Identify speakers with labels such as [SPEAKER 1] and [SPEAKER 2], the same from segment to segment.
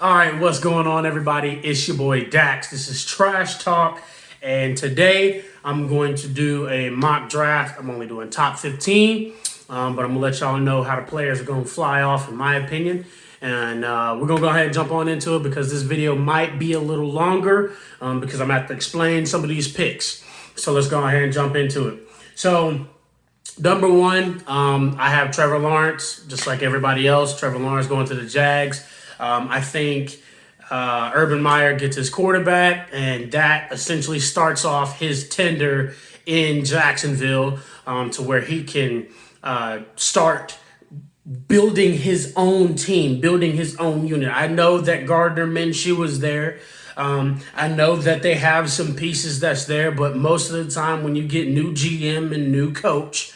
[SPEAKER 1] All right, what's going on, everybody? It's your boy Dax. This is Trash Talk, and today I'm going to do a mock draft. I'm only doing top 15, but I'm going to let y'all know how the players are going to fly off, in my opinion. And we're going to go ahead and jump on into it because this video might be a little longer because I'm going to have to explain some of these picks. So let's go ahead and jump into it. So number one, I have Trevor Lawrence, just like everybody else. Trevor Lawrence going to the Jags. I think Urban Meyer gets his quarterback, and that essentially starts off his tender in Jacksonville to where he can start building his own team, building his own unit. I know that Gardner Minshew was there. I know that they have some pieces that's there, but most of the time when you get new GM and new coach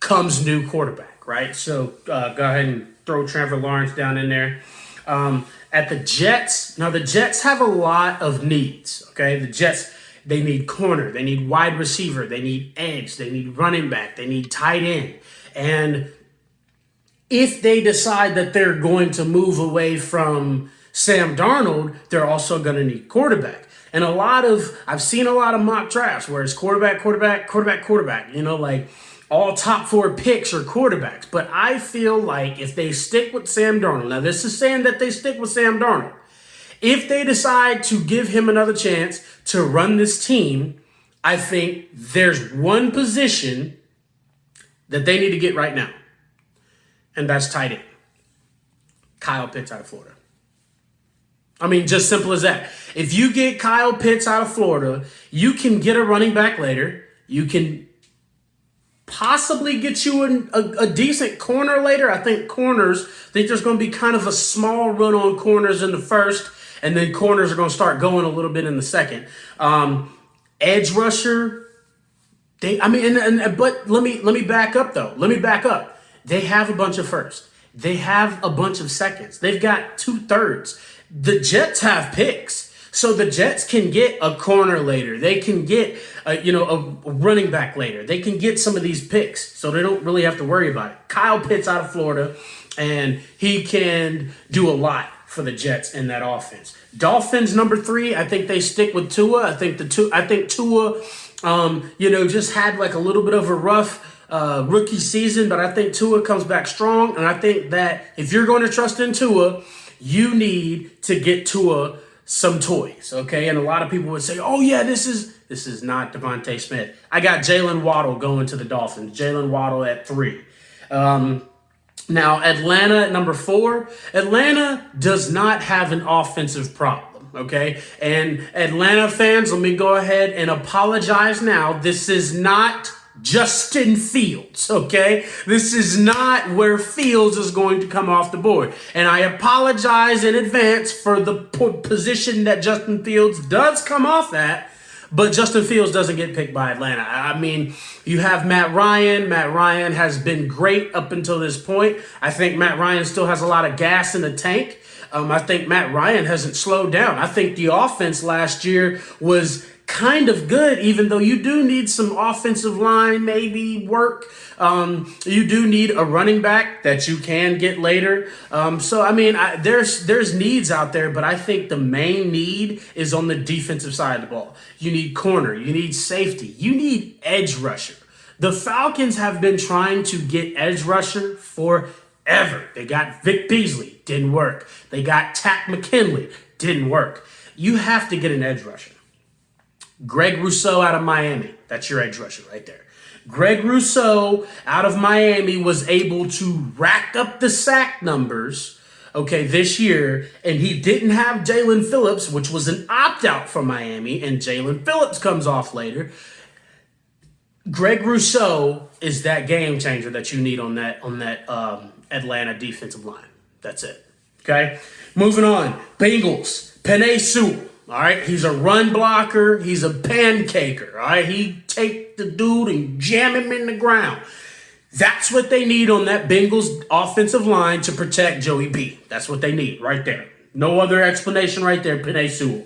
[SPEAKER 1] comes new quarterback, right? So go ahead and throw Trevor Lawrence down in there. At the Jets, now the Jets have a lot of needs, okay? The Jets, they need corner, they need wide receiver, they need edge, they need running back, they need tight end. And if they decide that they're going to move away from Sam Darnold, they're also going to need quarterback. And I've seen a lot of mock drafts where it's quarterback, like all top four picks are quarterbacks. But I feel like if they stick with Sam Darnold, now this is saying that they stick with Sam Darnold. If they decide to give him another chance to run this team, I think there's one position that they need to get right now. And that's tight end. Kyle Pitts out of Florida. I mean, just simple as that. If you get Kyle Pitts out of Florida, you can get a running back later. You can possibly get you a decent corner later. I think there's going to be kind of a small run on corners in the first, and then corners are going to start going a little bit in the second. Edge rusher, but let me back up though. They have a bunch of firsts. They have a bunch of seconds. They've got 2/3. The Jets have picks. So the Jets can get a corner later. They can get a running back later. They can get some of these picks. So they don't really have to worry about it. Kyle Pitts out of Florida, and he can do a lot for the Jets in that offense. Dolphins number 3, I think they stick with Tua. I think Tua just had like a little bit of a rough rookie season, but I think Tua comes back strong, and I think that if you're going to trust in Tua, you need to get Tua some toys, okay? And a lot of people would say, "Oh yeah, this is not Devontae Smith." I got Jalen Waddle going to the Dolphins. Jalen Waddle at 3. Now Atlanta at number 4. Atlanta does not have an offensive problem, okay? And Atlanta fans, let me go ahead and apologize now. This is not Justin Fields, okay? This is not where Fields is going to come off the board. And I apologize in advance for the position that Justin Fields does come off at, but Justin Fields doesn't get picked by Atlanta. I mean, you have Matt Ryan. Matt Ryan has been great up until this point. I think Matt Ryan still has a lot of gas in the tank. I think Matt Ryan hasn't slowed down. I think the offense last year was kind of good, even though you do need some offensive line maybe work. You do need a running back that you can get later. There's needs out there, but I think the main need is on the defensive side of the ball. You need corner, you need safety, you need edge rusher. The Falcons have been trying to get edge rusher forever. They got Vic Beasley, didn't work. They got Takk McKinley, didn't work. You have to get an edge rusher. Greg Rousseau out of Miami. That's your edge rusher right there. Greg Rousseau out of Miami was able to rack up the sack numbers, okay, this year, and he didn't have Jalen Phillips, which was an opt-out from Miami, and Jalen Phillips comes off later. Greg Rousseau is that game changer that you need on that Atlanta defensive line. That's it, okay? Moving on. Bengals. Penei Sewell. All right, he's a run blocker. He's a pancaker. All right, he take the dude and jam him in the ground. That's what they need on that Bengals offensive line to protect Joey B. That's what they need right there. No other explanation right there, Penei Sewell.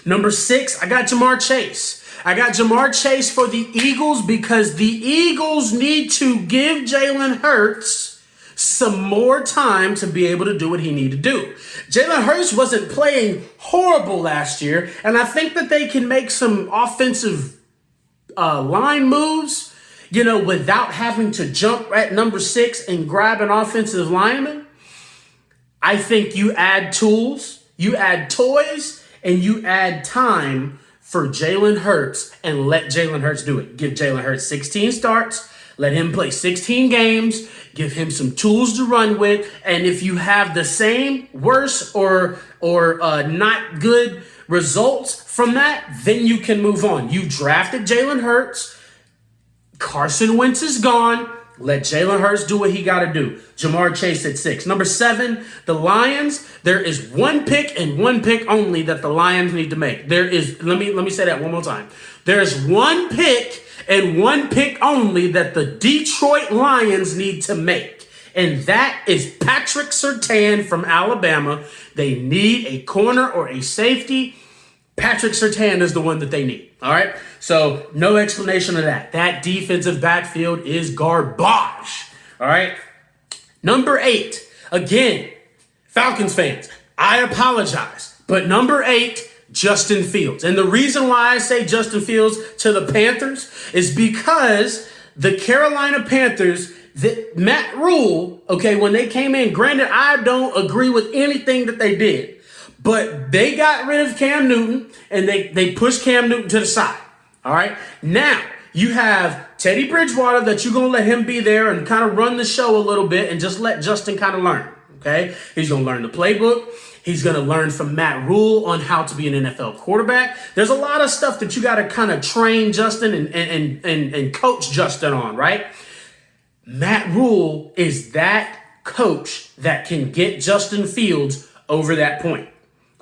[SPEAKER 1] Number 6, I got Ja'Marr Chase. I got Ja'Marr Chase for the Eagles because the Eagles need to give Jalen Hurts some more time to be able to do what he needed to do. Jalen Hurts wasn't playing horrible last year, and I think that they can make some offensive line moves, without having to jump at number 6 and grab an offensive lineman. I think you add tools, you add toys, and you add time for Jalen Hurts and let Jalen Hurts do it. Give Jalen Hurts 16 starts, let him play 16 games, give him some tools to run with, and if you have the same, worse, or not good results from that, then you can move on. You drafted Jalen Hurts. Carson Wentz is gone. Let Jalen Hurts do what he got to do. Jamar Chase at 6. Number 7, the Lions. There is one pick and one pick only that the Lions need to make. There is, let me say that one more time. There's one pick and one pick only that the Detroit Lions need to make. And that is Patrick Surtain from Alabama. They need a corner or a safety. Patrick Surtain is the one that they need. All right. So no explanation of that. That defensive backfield is garbage. All right. Number 8, again, Falcons fans, I apologize, but number 8, Justin Fields. And the reason why I say Justin Fields to the Panthers is because the Carolina Panthers, Matt Rule, okay, when they came in, granted, I don't agree with anything that they did, but they got rid of Cam Newton and they pushed Cam Newton to the side. All right. Now you have Teddy Bridgewater that you're going to let him be there and kind of run the show a little bit and just let Justin kind of learn. Okay. He's going to learn the playbook. He's going to learn from Matt Rule on how to be an NFL quarterback. There's a lot of stuff that you got to kind of train Justin and coach Justin on, right? Matt Rule is that coach that can get Justin Fields over that point.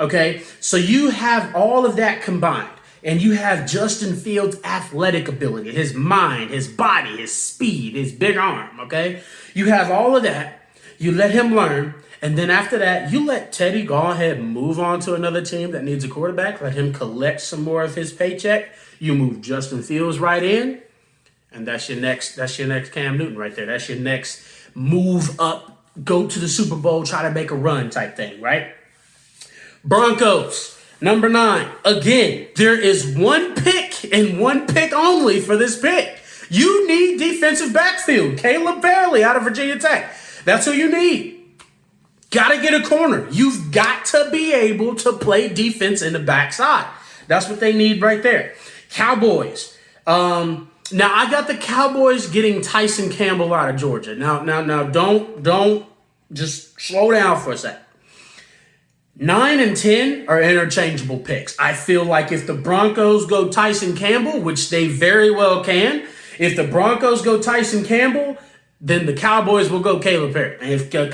[SPEAKER 1] Okay, so you have all of that combined, and you have Justin Fields' athletic ability, his mind, his body, his speed, his big arm, okay? You have all of that. You let him learn, and then after that, you let Teddy go ahead and move on to another team that needs a quarterback. Let him collect some more of his paycheck. You move Justin Fields right in, and that's your next Cam Newton right there. That's your next move up, go to the Super Bowl, try to make a run type thing, right? Broncos, number 9. Again, there is one pick and one pick only for this pick. You need defensive backfield. Caleb Farley out of Virginia Tech. That's who you need. Got to get a corner. You've got to be able to play defense in the backside. That's what they need right there. Cowboys. Now I got the Cowboys getting Tyson Campbell out of Georgia. Now, don't just slow down for a second. 9 and 10 are interchangeable picks. I feel like if the Broncos go Tyson Campbell, which they very well can, if the Broncos go Tyson Campbell, then the Cowboys will go Caleb Farley. And if the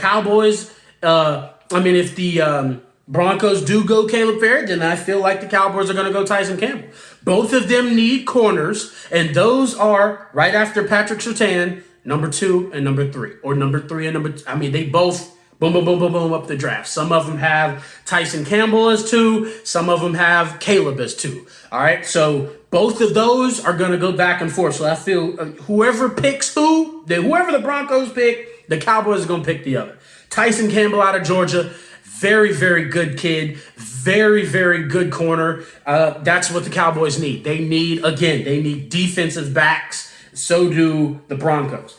[SPEAKER 1] Broncos do go Caleb Farley, then I feel like the Cowboys are going to go Tyson Campbell. Both of them need corners, and those are right after Patrick Surtain, number 2 and number 3, or number 3 and number. They both. Boom, boom, boom, boom, boom, up the draft. Some of them have Tyson Campbell as 2. Some of them have Caleb as 2. All right, so both of those are going to go back and forth. So I feel whoever picks whoever the Broncos pick, the Cowboys are going to pick the other. Tyson Campbell out of Georgia, very, very good kid. Very, very good corner. That's what the Cowboys need. They need defensive backs. So do the Broncos.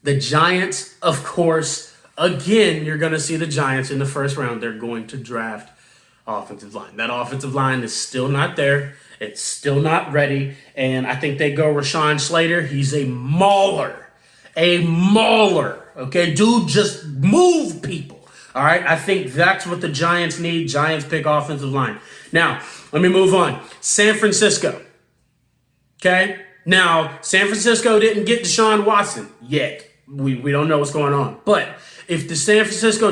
[SPEAKER 1] The Giants, of course, again, you're going to see the Giants in the first round. They're going to draft offensive line. That offensive line is still not there. It's still not ready. And I think they go Rashawn Slater. He's a mauler. Okay, dude, just move people. All right, I think that's what the Giants need. Giants pick offensive line. Now, let me move on. San Francisco. Okay, now, San Francisco didn't get Deshaun Watson yet. We don't know what's going on. But if the San Francisco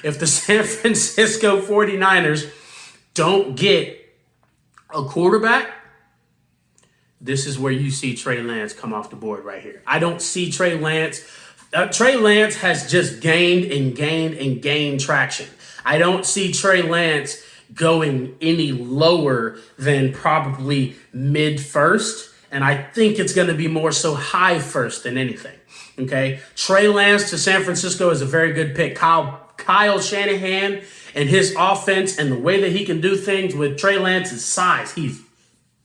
[SPEAKER 1] if the San Francisco 49ers don't get a quarterback, this is where you see Trey Lance come off the board right here. I don't see Trey Lance. Trey Lance has just gained traction. I don't see Trey Lance going any lower than probably mid-first. And I think it's going to be more so high first than anything. Okay. Trey Lance to San Francisco is a very good pick. Kyle Shanahan and his offense and the way that he can do things with Trey Lance's size. He's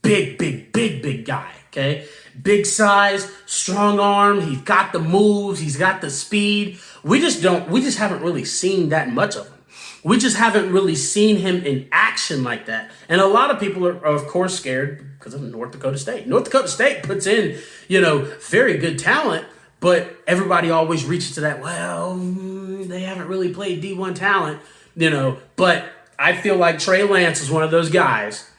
[SPEAKER 1] big guy. Okay. Big size, strong arm. He's got the moves. He's got the speed. We just haven't really seen that much of him. We just haven't really seen him in action like that. And a lot of people are, of course, scared because of North Dakota State. North Dakota State puts in, very good talent, but everybody always reaches to that, well, they haven't really played D1 talent, But I feel like Trey Lance is one of those guys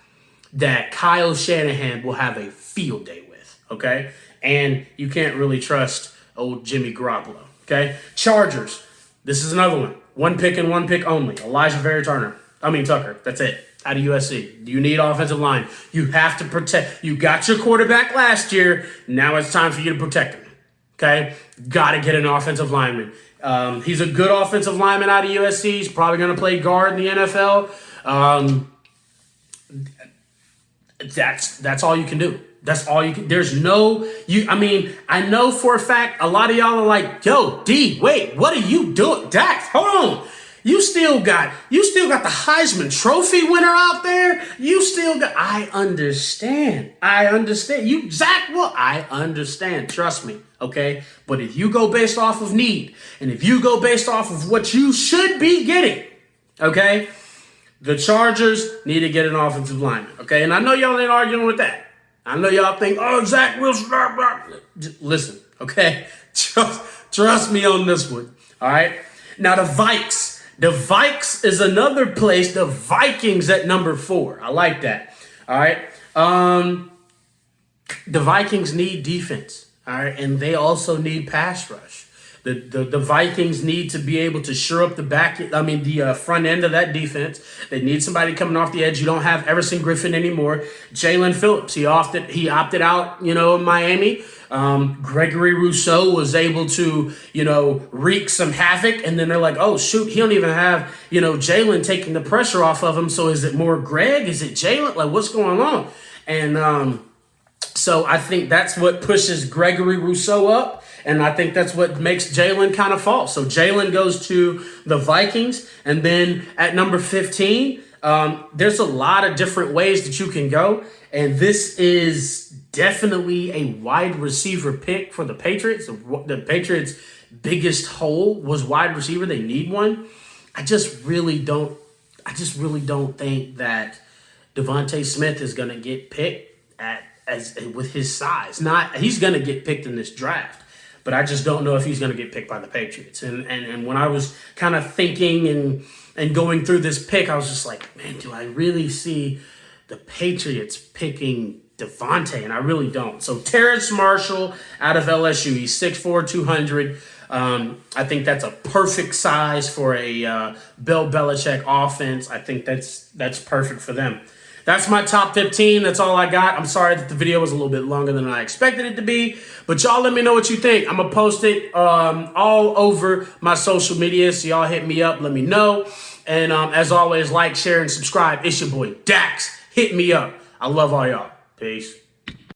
[SPEAKER 1] that Kyle Shanahan will have a field day with, okay? And you can't really trust old Jimmy Garoppolo, okay? Chargers, this is another one. One pick and one pick only. Tucker. That's it. Out of USC. You need offensive line. You have to protect. You got your quarterback last year. Now it's time for you to protect him. Okay? Got to get an offensive lineman. He's a good offensive lineman out of USC. He's probably going to play guard in the NFL. That's all you can do. That's all you can. I know for a fact a lot of y'all are like, yo, D, wait, what are you doing? Dax, hold on. You still got the Heisman Trophy winner out there. I understand. I understand. Trust me. Okay. But if you go based off of need, and if you go based off of what you should be getting, okay, the Chargers need to get an offensive lineman. Okay. And I know y'all ain't arguing with that. I know y'all think, oh, Zach Wilson, blah, blah. Listen, okay? Trust me on this one, all right? Now, the Vikes. The Vikes is another place. The Vikings at number 4. I like that, all right? The Vikings need defense, all right? And they also need pass rush. The Vikings need to be able to shore up the front end of that defense. They need somebody coming off the edge. You don't have Everson Griffin anymore. Jalen Phillips, he opted out, in Miami. Gregory Rousseau was able to, wreak some havoc. And then they're like, oh, shoot, he don't even have, Jalen taking the pressure off of him. So is it more Greg? Is it Jalen? Like, what's going on? And so I think that's what pushes Gregory Rousseau up. And I think that's what makes Jalen kind of fall. So Jalen goes to the Vikings. And then at number 15, there's a lot of different ways that you can go. And this is definitely a wide receiver pick for the Patriots. The Patriots' biggest hole was wide receiver. They need one. I just really don't think that Devontae Smith is going to get picked with his size. He's going to get picked in this draft. But I just don't know if he's going to get picked by the Patriots. And when I was kind of thinking and going through this pick, I was just like, man, do I really see the Patriots picking Devontae? And I really don't. So Terrace Marshall out of LSU. He's 6'4", 200. I think that's a perfect size for a Bill Belichick offense. I think that's perfect for them. That's my top 15. That's all I got. I'm sorry that the video was a little bit longer than I expected it to be. But y'all let me know what you think. I'm going to post it all over my social media. So y'all hit me up. Let me know. And as always, like, share, and subscribe. It's your boy, Dax. Hit me up. I love all y'all. Peace.